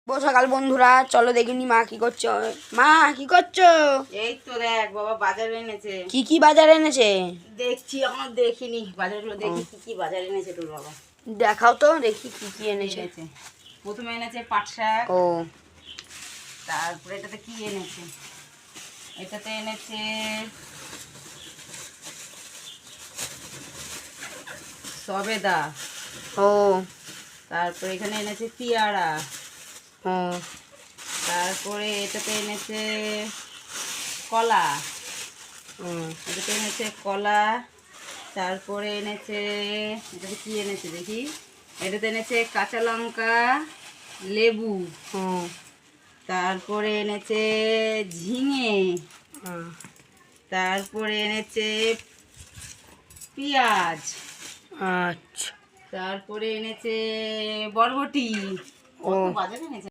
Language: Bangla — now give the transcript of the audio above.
সকাল বন্ধুরা, চলো দেখিনি মা কি করছো। মা কি করছো? এই তো দেখ বাবা বাজার এনেছে। কি কি বাজার এনেছে? দেখছি, আমার দেখিনি বাজারগুলো, দেখি কি কি বাজার এনেছে তোর বাবা। দেখাও তো দেখি কি কি এনেছে। প্রথমে এনেছে পাট শাক। ও, তারপরে এটাতে কি এনেছে, এটাতে এনেছে সবেদা। ও, তারপরে এখানে এনেছে পেয়ারা। ও, তারপরে এটাতে এনেছে কলা। হুম, এটাতে এনেছে কলা। তারপরে এনেছে, এটাতে কি এনেছে দেখি, এটাতে এনেছে কাঁচা লঙ্কা, লেবু। হুম, তারপরে এনেছে ঝিঙে। হুম, তারপরে এনেছে পেঁয়াজ। আচ্ছা। তারপরে এনেছে বরবটি। ও। কত বাজার এনেছে।